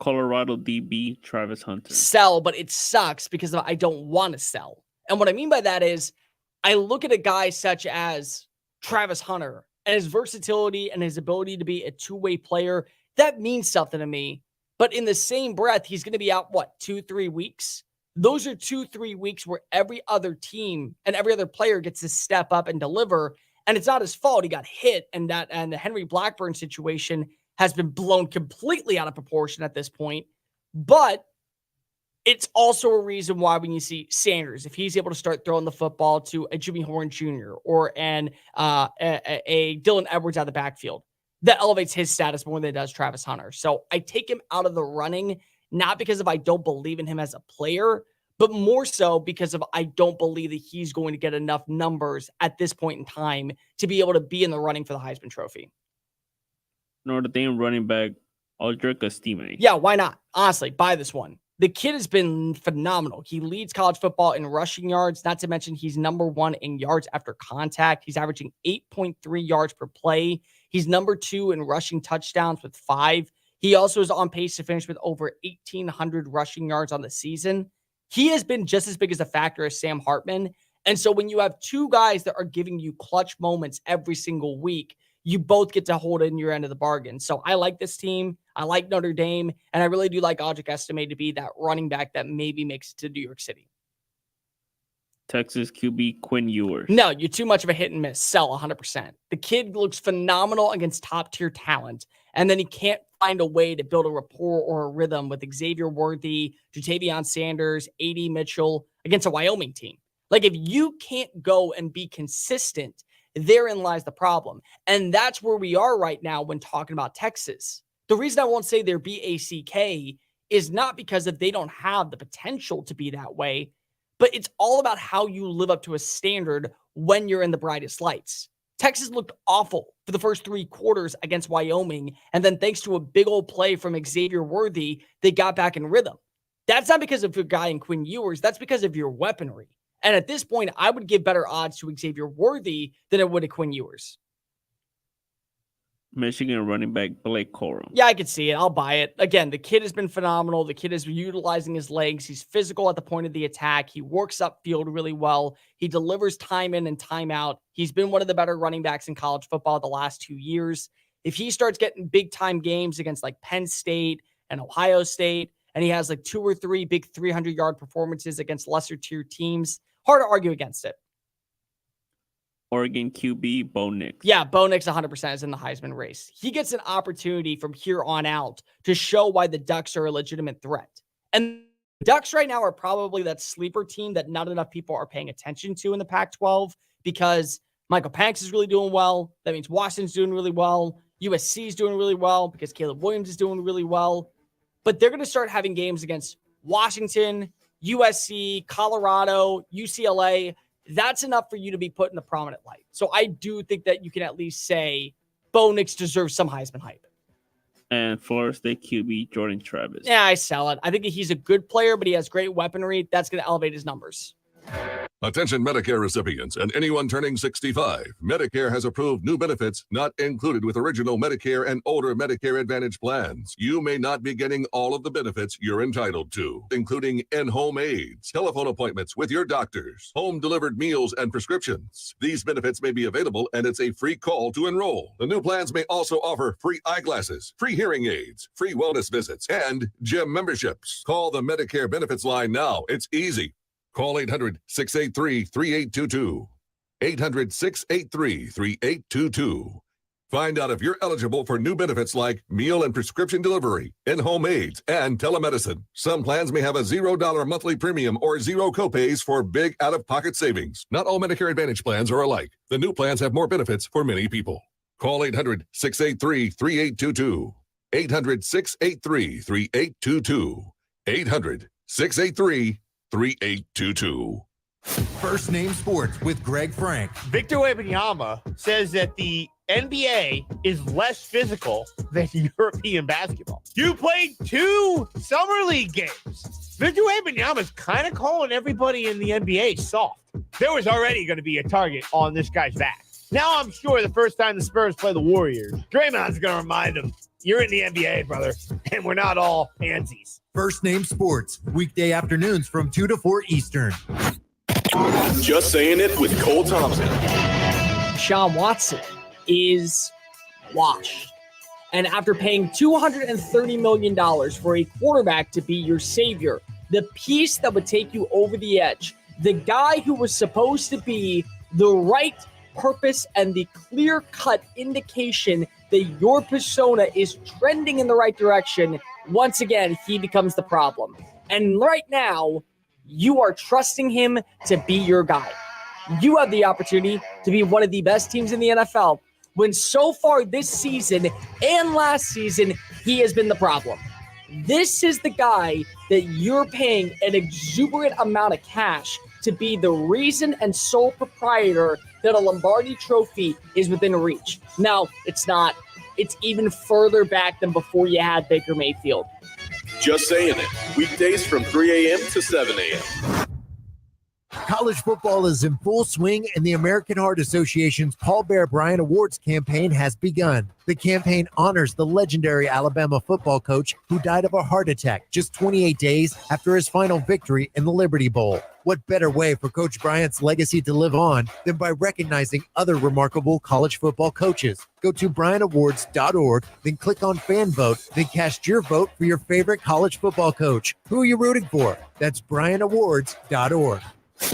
Colorado DB Travis Hunter. Sell, but it sucks because I don't want to sell. And what I mean by that is I look at a guy such as Travis Hunter and his versatility and his ability to be a two-way player. That means something to me. But in the same breath, he's going to be out, 2-3 weeks? Those are 2-3 weeks where every other team and every other player gets to step up and deliver. And it's not his fault. He got hit, and the Henry Blackburn situation has been blown completely out of proportion at this point. But it's also a reason why when you see Sanders, if he's able to start throwing the football to a Jimmy Horn Jr. or a Dylan Edwards out of the backfield, that elevates his status more than it does Travis Hunter. So I take him out of the running, not because of I don't believe in him as a player, but more so because of I don't believe that he's going to get enough numbers at this point in time to be able to be in the running for the Heisman Trophy. Notre Dame running back Aldrick Estime. Yeah, why not? Honestly, buy this one. The kid has been phenomenal. He leads college football in rushing yards, not to mention he's number 1 in yards after contact. He's averaging 8.3 yards per play. He's number 2 in rushing touchdowns with 5. He also is on pace to finish with over 1,800 rushing yards on the season. He has been just as big as a factor as Sam Hartman. And so when you have two guys that are giving you clutch moments every single week, you both get to hold in your end of the bargain. So I like this team. I like Notre Dame. And I really do like Aldrick Estime to be that running back that maybe makes it to New York City. Texas QB Quinn Ewers. No, you're too much of a hit and miss. Sell 100%. The kid looks phenomenal against top-tier talent, and then he can't find a way to build a rapport or a rhythm with Xavier Worthy, Jatavion Sanders, A.D. Mitchell against a Wyoming team. Like, if you can't go and be consistent, therein lies the problem. And that's where we are right now when talking about Texas. The reason I won't say they're BACK is not because if they don't have the potential to be that way, but it's all about how you live up to a standard when you're in the brightest lights. Texas looked awful for the first 3 quarters against Wyoming, and then thanks to a big old play from Xavier Worthy, they got back in rhythm. That's not because of your guy in Quinn Ewers. That's because of your weaponry. And at this point, I would give better odds to Xavier Worthy than I would to Quinn Ewers. Michigan running back Blake Corum. Yeah, I could see it. I'll buy it. Again, the kid has been phenomenal. The kid is utilizing his legs. He's physical at the point of the attack. He works upfield really well. He delivers time in and time out. He's been one of the better running backs in college football the last 2 years. if he starts getting big time games against like Penn State and Ohio State, and he has like 2 or 3 big 300-yard performances against lesser tier teams, hard to argue against it. Oregon QB Bo Nix. Yeah, Bo Nix 100% is in the Heisman race. He gets an opportunity from here on out to show why the Ducks are a legitimate threat. And the Ducks right now are probably that sleeper team that not enough people are paying attention to in the Pac-12 because Michael Penix is really doing well. That means Washington's doing really well. USC is doing really well because Caleb Williams is doing really well. But they're going to start having games against Washington, USC, Colorado, UCLA. That's enough for you to be put in a prominent light. So I do think that you can at least say Bo Nix deserves some Heisman hype. And Florida State QB Jordan Travis. Yeah, I sell it. I think he's a good player, but he has great weaponry. That's going to elevate his numbers. Attention Medicare recipients and anyone turning 65. Medicare has approved new benefits not included with original Medicare and older Medicare Advantage plans. You may not be getting all of the benefits you're entitled to, including in-home aids, telephone appointments with your doctors, home-delivered meals and prescriptions. These benefits may be available and it's a free call to enroll. The new plans may also offer free eyeglasses, free hearing aids, free wellness visits, and gym memberships. Call the Medicare benefits line now. It's easy. Call 800-683-3822. 800-683-3822. Find out if you're eligible for new benefits like meal and prescription delivery, in-home aids, and telemedicine. Some plans may have a $0 monthly premium or zero copays for big out-of-pocket savings. Not all Medicare Advantage plans are alike. The new plans have more benefits for many people. Call 800-683-3822. 800-683-3822. 800-683-3822. 3822. First Name Sports with Greg Frank. Victor Wembanyama says that the NBA is less physical than European basketball. You played 2 summer league games. Victor Wembanyama is kind of calling everybody in the NBA soft. There was already going to be a target on this guy's back. Now I'm sure the first time the Spurs play the Warriors, Draymond's going to remind him, you're in the NBA, brother, and we're not all pansies. First Name Sports, weekday afternoons from 2 to 4 Eastern. Just saying it with Cole Thompson. Sean Watson is washed. And after paying $230 million for a quarterback to be your savior, the piece that would take you over the edge, the guy who was supposed to be the right purpose and the clear-cut indication that your persona is trending in the right direction, once again, he becomes the problem. And right now, you are trusting him to be your guy. You have the opportunity to be one of the best teams in the NFL, when so far this season and last season, he has been the problem. This is the guy that you're paying an exuberant amount of cash to be the reason and sole proprietor that a Lombardi trophy is within reach. Now, it's not. It's even further back than before you had Baker Mayfield. Just saying it. Weekdays from 3 a.m. to 7 a.m. College football is in full swing, and the American Heart Association's Paul Bear Bryant Awards campaign has begun. The campaign honors the legendary Alabama football coach who died of a heart attack just 28 days after his final victory in the Liberty Bowl. What better way for Coach Bryant's legacy to live on than by recognizing other remarkable college football coaches? Go to BryantAwards.org, then click on Fan Vote, then cast your vote for your favorite college football coach. Who are you rooting for? That's BryantAwards.org.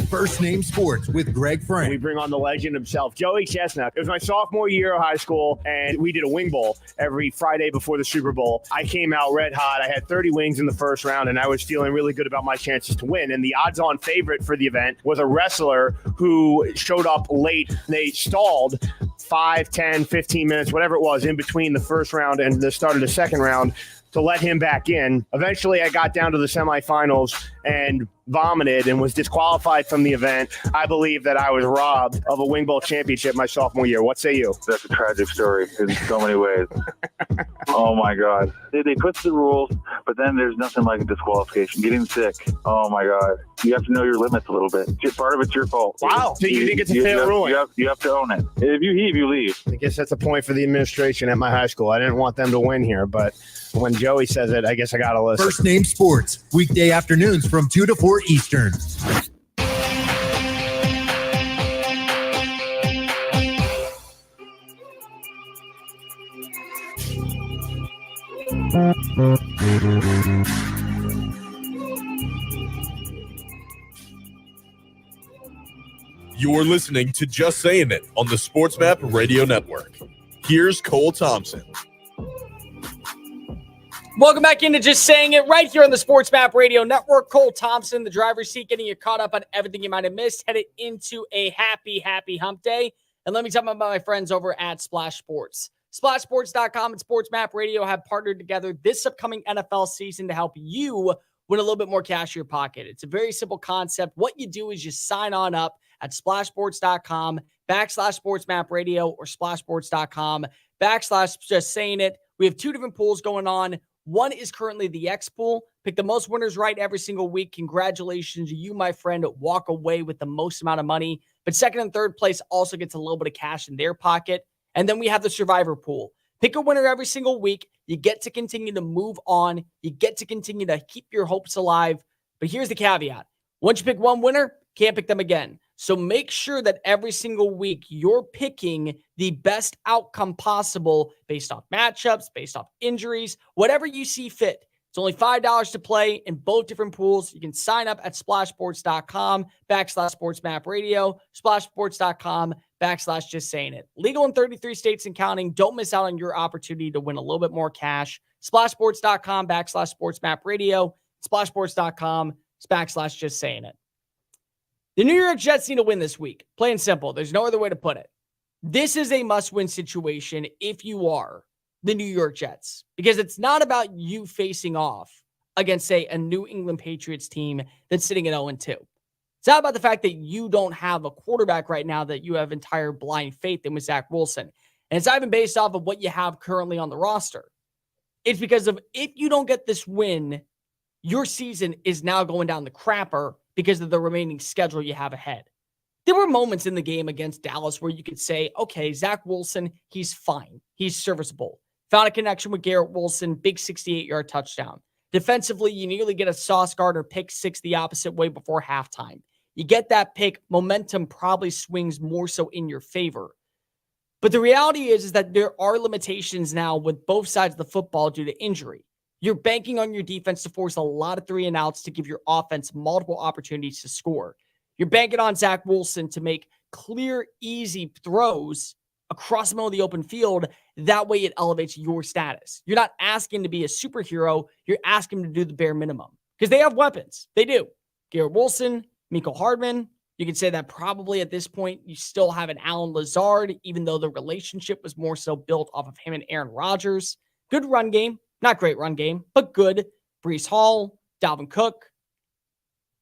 First Name Sports with Greg Frank. We bring on the legend himself, Joey Chestnut. It was my sophomore year of high school, and we did a wing bowl every Friday before the Super Bowl. I came out red hot. I had 30 wings in the first round, and I was feeling really good about my chances to win. And the odds-on favorite for the event was a wrestler who showed up late. They stalled 5, 10, 15 minutes, whatever it was, in between the first round and the start of the second round to let him back in. Eventually, I got down to the semifinals and vomited and was disqualified from the event. I believe that I was robbed of a wing bowl championship my sophomore year. What say you? That's a tragic story in so many ways. Oh my God. They put the rules, but then there's nothing like a disqualification. Getting sick. Oh my God. You have to know your limits a little bit. Part of it's your fault. Wow. So you think it's a fair ruling? You have to own it. If you heave, you leave. I guess that's a point for the administration at my high school. I didn't want them to win here, but when Joey says it, I guess I got to listen. First Name Sports, weekday afternoons from 2 to 4 Eastern. You're listening to Just Saying It on the Sports Map Radio Network. Here's Cole Thompson. Welcome back into Just Saying It right here on the Sports Map Radio Network. Cole Thompson, the driver's seat, getting you caught up on everything you might have missed. Headed into a happy hump day. And let me tell you about my friends over at Splash Sports. SplashSports.com and Sports Map Radio have partnered together this upcoming NFL season to help you win a little bit more cash in your pocket. It's a very simple concept. What you do is you sign on up at SplashSports.com/Sports Map Radio or SplashSports.com/Just Saying It. We have two different pools going on. One is currently the X pool. Pick the most winners right every single week. Congratulations, you, my friend, walk away with the most amount of money. But second and third place also gets a little bit of cash in their pocket. And then we have the Survivor pool. Pick a winner every single week. You get to continue to move on. You get to continue to keep your hopes alive. But here's the caveat. Once you pick one winner, can't pick them again. So make sure that every single week you're picking the best outcome possible based off matchups, based off injuries, whatever you see fit. It's only $5 to play in both different pools. You can sign up at SplashSports.com/Sports Map Radio, SplashSports.com/Just Saying It. Legal in 33 states and counting. Don't miss out on your opportunity to win a little bit more cash. SplashSports.com/Sports Map Radio, SplashSports.com/Just Saying It. The New York Jets need to win this week. Plain and simple. There's no other way to put it. This is a must-win situation if you are the New York Jets, because it's not about you facing off against, say, a New England Patriots team that's sitting at 0-2. It's not about the fact that you don't have a quarterback right now that you have entire blind faith in with Zach Wilson. And it's not even based off of what you have currently on the roster. It's because of if you don't get this win, your season is now going down the crapper because of the remaining schedule you have ahead. There were moments in the game against Dallas where you could say, okay, Zach Wilson, he's fine. He's serviceable. Found a connection with Garrett Wilson, big 68-yard touchdown. Defensively, you nearly get a Sauce Gardner pick six the opposite way before halftime. You get that pick, momentum probably swings more so in your favor. But the reality is that there are limitations now with both sides of the football due to injury. You're banking on your defense to force a lot of 3-and-outs to give your offense multiple opportunities to score. You're banking on Zach Wilson to make clear, easy throws across the middle of the open field. That way it elevates your status. You're not asking to be a superhero. You're asking to do the bare minimum because they have weapons. They do. Garrett Wilson, Mecole Hardman. You could say that probably at this point you still have an Allen Lazard, even though the relationship was more so built off of him and Aaron Rodgers. Good run game. Not great run game, but good. Breece Hall, Dalvin Cook.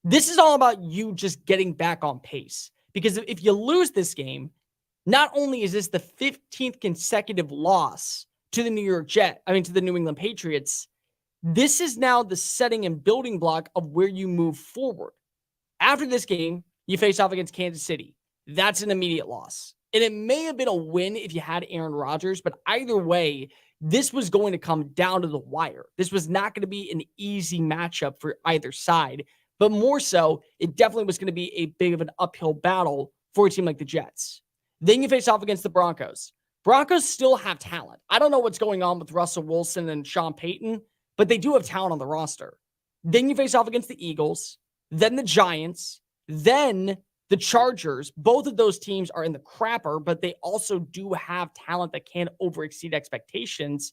This is all about you just getting back on pace. Because if you lose this game, not only is this the 15th consecutive loss to the to the New England Patriots, this is now the setting and building block of where you move forward. After this game, you face off against Kansas City. That's an immediate loss. And it may have been a win if you had Aaron Rodgers, but either way, this was going to come down to the wire. This was not going to be an easy matchup for either side, but more so, it definitely was going to be a big of an uphill battle for a team like the Jets. Then you face off against the Broncos. Broncos still have talent. I don't know what's going on with Russell Wilson and Sean Payton, but they do have talent on the roster. Then you face off against the Eagles, then the Giants, then the Chargers. Both of those teams are in the crapper, but they also do have talent that can overexceed expectations.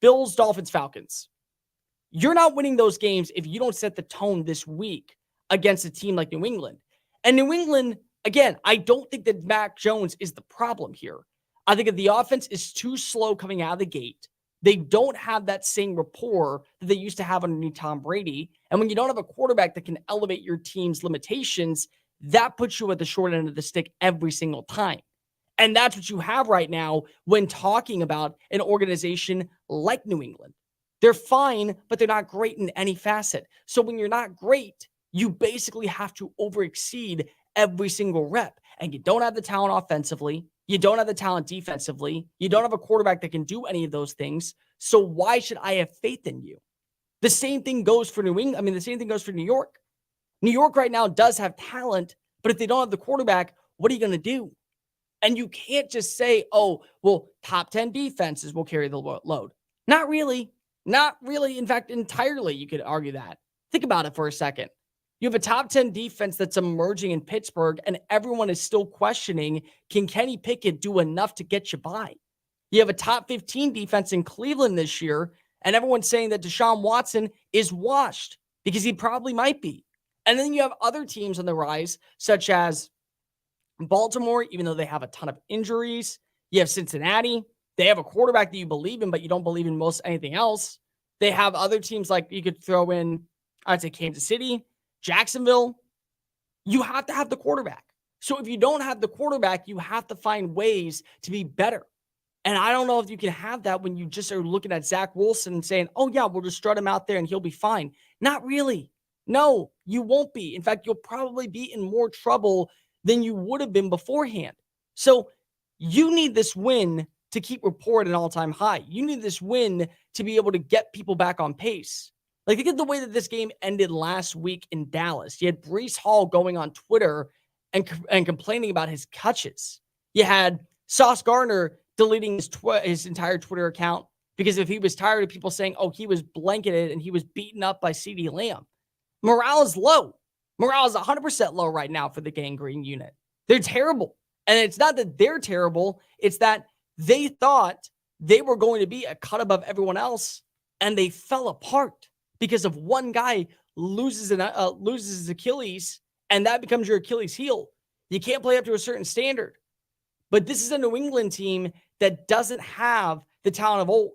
Bills, Dolphins, Falcons. You're not winning those games if you don't set the tone this week against a team like New England. And New England, again, I don't think that Mac Jones is the problem here. I think that the offense is too slow coming out of the gate. They don't have that same rapport that they used to have underneath Tom Brady. And when you don't have a quarterback that can elevate your team's limitations, that puts you at the short end of the stick every single time. And that's what you have right now when talking about an organization like New England. They're fine, but they're not great in any facet. So when you're not great, you basically have to overexceed every single rep. And you don't have the talent offensively. You don't have the talent defensively. You don't have a quarterback that can do any of those things. So why should I have faith in you? The same thing goes for New England. The same thing goes for New York. New York right now does have talent, but if they don't have the quarterback, what are you going to do? And you can't just say, oh, well, top 10 defenses will carry the load. Not really. Not really. In fact, entirely, you could argue that. Think about it for a second. You have a top 10 defense that's emerging in Pittsburgh, and everyone is still questioning, can Kenny Pickett do enough to get you by? You have a top 15 defense in Cleveland this year, and everyone's saying that Deshaun Watson is washed because he probably might be. And then you have other teams on the rise, such as Baltimore, even though they have a ton of injuries. You have Cincinnati. They have a quarterback that you believe in, but you don't believe in most anything else. They have other teams like you could throw in, I'd say Kansas City, Jacksonville. You have to have the quarterback. So if you don't have the quarterback, you have to find ways to be better. And I don't know if you can have that when you just are looking at Zach Wilson and saying, oh yeah, we'll just strut him out there and he'll be fine. Not really. No, you won't be. In fact, you'll probably be in more trouble than you would have been beforehand. So you need this win to keep rapport at an all-time high. You need this win to be able to get people back on pace. Like, look at the way that this game ended last week in Dallas. You had Breece Hall going on Twitter and complaining about his catches. You had Sauce Gardner deleting his entire Twitter account because if he was tired of people saying, oh, he was blanketed and he was beaten up by CeeDee Lamb. Morale is low. Morale is 100% low right now for the Gang Green unit. They're terrible. And it's not that they're terrible. It's that they thought they were going to be a cut above everyone else, and they fell apart because of one guy loses his Achilles, and that becomes your Achilles heel. You can't play up to a certain standard. But this is a New England team that doesn't have the talent of old.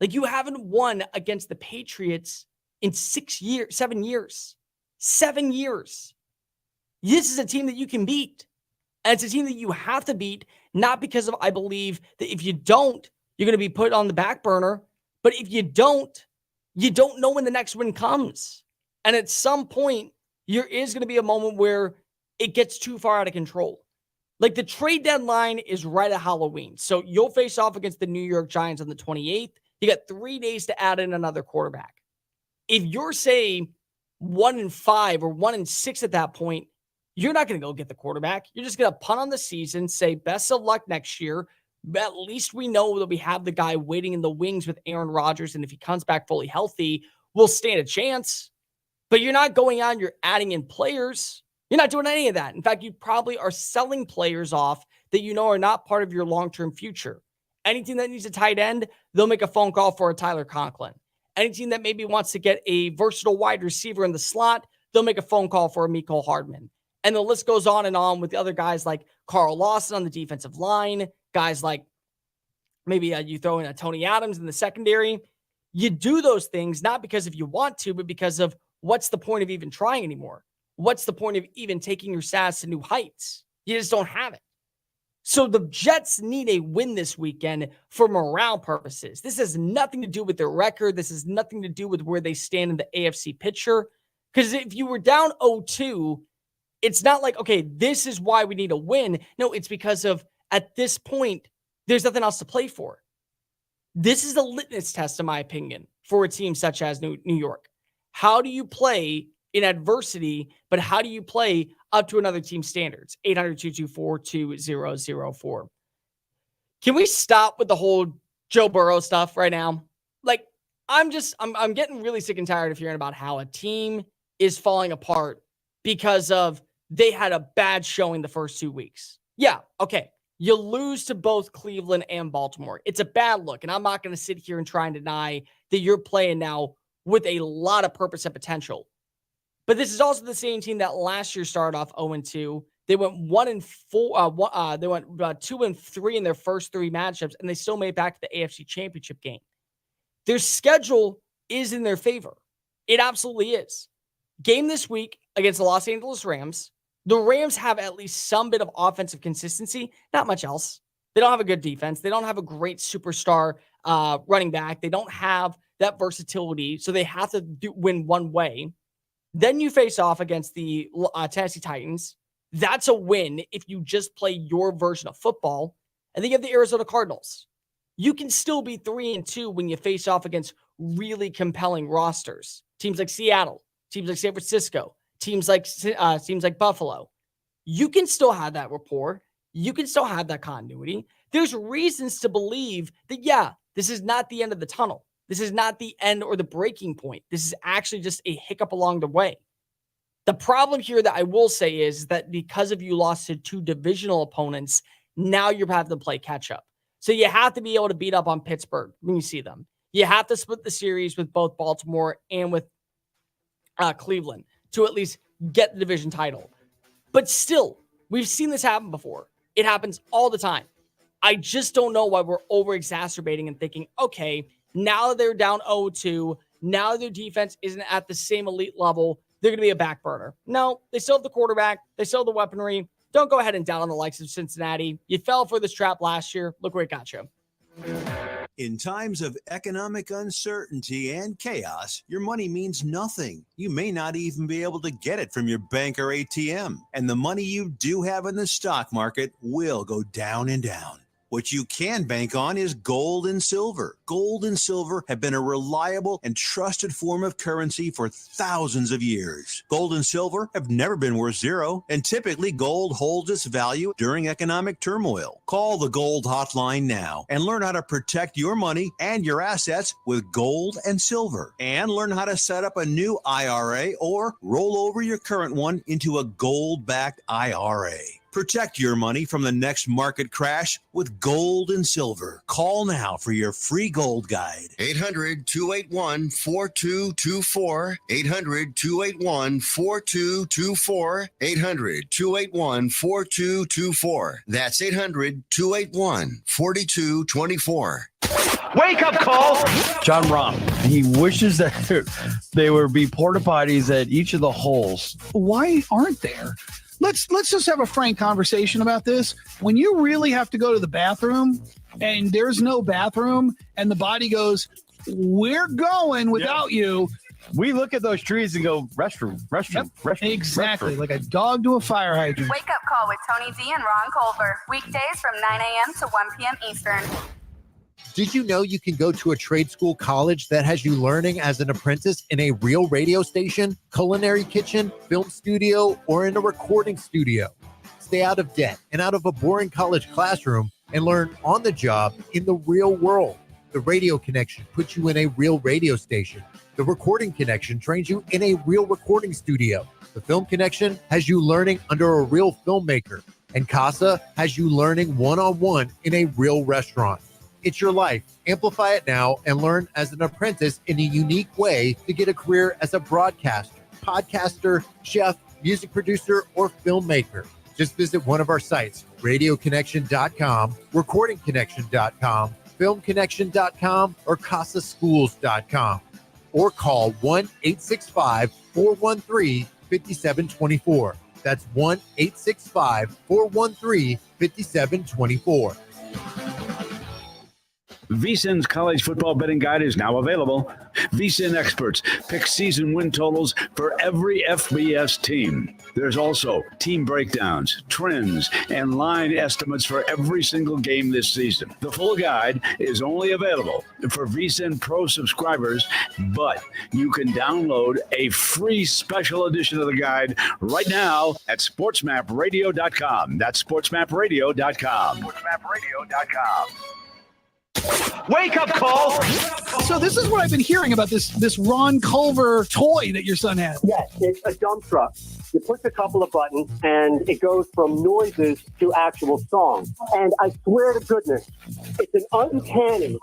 Like, you haven't won against the Patriots in 7 years. 7 years. This is a team that you can beat. And it's a team that you have to beat, not because of, I believe, that if you don't, you're going to be put on the back burner. But if you don't know when the next win comes. And at some point, there is going to be a moment where it gets too far out of control. Like, the trade deadline is right at Halloween. So you'll face off against the New York Giants on the 28th. You got 3 days to add in another quarterback. If you're, say, 1-5 or 1-6 at that point, you're not going to go get the quarterback. You're just going to punt on the season, say best of luck next year. At least we know that we have the guy waiting in the wings with Aaron Rodgers, and if he comes back fully healthy, we'll stand a chance. But you're not going out and you're adding in players. You're not doing any of that. In fact, you probably are selling players off that you know are not part of your long-term future. Anything that needs a tight end, they'll make a phone call for a Tyler Conklin. Any team that maybe wants to get a versatile wide receiver in the slot, they'll make a phone call for a Mecole Hardman. And the list goes on and on with the other guys like Carl Lawson on the defensive line, guys like maybe you throw in a Tony Adams in the secondary. You do those things not because if you want to, but because of what's the point of even trying anymore? What's the point of even taking your stats to new heights? You just don't have it. So the Jets need a win this weekend for morale purposes. This has nothing to do with their record. This has nothing to do with where they stand in the AFC picture. Because if you were down 0-2, it's not like, okay, this is why we need a win. No, it's because of, at this point, there's nothing else to play for. This is a litmus test, in my opinion, for a team such as New York. How do you play in adversity, but how do you play up to another team's standards? 800-224-2004. Can we stop with the whole Joe Burrow stuff right now? Like, I'm getting really sick and tired of hearing about how a team is falling apart because of they had a bad showing the first 2 weeks. Yeah, okay. You lose to both Cleveland and Baltimore. It's a bad look, and I'm not going to sit here and try and deny that you're playing now with a lot of purpose and potential. But this is also the same team that last year started off 0-2. They went 1-4. They went 2-3 in their first 3 matchups, and they still made it back to the AFC Championship game. Their schedule is in their favor. It absolutely is. Game this week against the Los Angeles Rams. The Rams have at least some bit of offensive consistency, not much else. They don't have a good defense. They don't have a great superstar running back. They don't have that versatility, so they have to win one way. Then you face off against the Tennessee Titans. That's a win if you just play your version of football. And then you have the Arizona Cardinals. You can still be 3-2 when you face off against really compelling rosters. Teams like Seattle, teams like San Francisco, teams like Buffalo. You can still have that rapport. you can still have that continuity. There's reasons to believe that, yeah, this is not the end of the tunnel. This is not the end or the breaking point. This is actually just a hiccup along the way. The problem here that I will say is that because of you lost to 2 divisional opponents, now you're having to play catch up. So you have to be able to beat up on Pittsburgh when you see them. You have to split the series with both Baltimore and with Cleveland to at least get the division title. But still, we've seen this happen before. It happens all the time. I just don't know why we're over-exacerbating and thinking, okay, now that they're down 0-2, now that their defense isn't at the same elite level, they're going to be a back burner. No, they still have the quarterback. They still have the weaponry. Don't go ahead and down on the likes of Cincinnati. You fell for this trap last year. Look where it got you. In times of economic uncertainty and chaos, your money means nothing. You may not even be able to get it from your bank or ATM. And the money you do have in the stock market will go down and down. What you can bank on is gold and silver. Gold and silver have been a reliable and trusted form of currency for thousands of years. Gold and silver have never been worth zero, and typically gold holds its value during economic turmoil. Call the Gold Hotline now and learn how to protect your money and your assets with gold and silver. And learn how to set up a new IRA or roll over your current one into a gold-backed IRA. Protect your money from the next market crash with gold and silver. Call now for your free gold guide. 800-281-4224. 800-281-4224. 800-281-4224. That's 800-281-4224. Wake up call! John Rahm. He wishes that there would be porta potties at each of the holes. Why aren't there? Let's just have a frank conversation about this. When you really have to go to the bathroom and there's no bathroom and the body goes, we're going without you. We look at those trees and go, restroom. Exactly, like a dog to a fire hydrant. Wake up call with Tony D and Ron Culver. Weekdays from 9 a.m. to 1 p.m. Eastern. Did you know you can go to a trade school college that has you learning as an apprentice in a real radio station, culinary kitchen, film studio, or in a recording studio? Stay out of debt and out of a boring college classroom and learn on the job in the real world. The Radio Connection puts you in a real radio station. The Recording Connection trains you in a real recording studio. The Film Connection has you learning under a real filmmaker. And CASA has you learning one-on-one in a real restaurant. It's your life. Amplify it now and learn as an apprentice in a unique way to get a career as a broadcaster, podcaster, chef, music producer, or filmmaker. Just visit one of our sites, radioconnection.com, recordingconnection.com, filmconnection.com, or casaschools.com. Or call 1-865-413-5724. That's 1-865-413-5724. VSiN's college football betting guide is now available. VSiN experts pick season win totals for every FBS team. There's also team breakdowns, trends, and line estimates for every single game this season. The full guide is only available for VSiN Pro subscribers, but you can download a free special edition of the guide right now at sportsmapradio.com. That's sportsmapradio.com. sportsmapradio.com. Wake up call! So this is what I've been hearing about this Ron Culver toy that your son has. Yes, it's a dump truck. You push a couple of buttons, and it goes from noises to actual songs. And I swear to goodness, it's an uncanny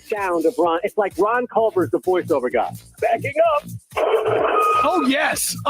sound of Ron. It's like Ron Culver's the voiceover guy. Backing up. Oh, yes.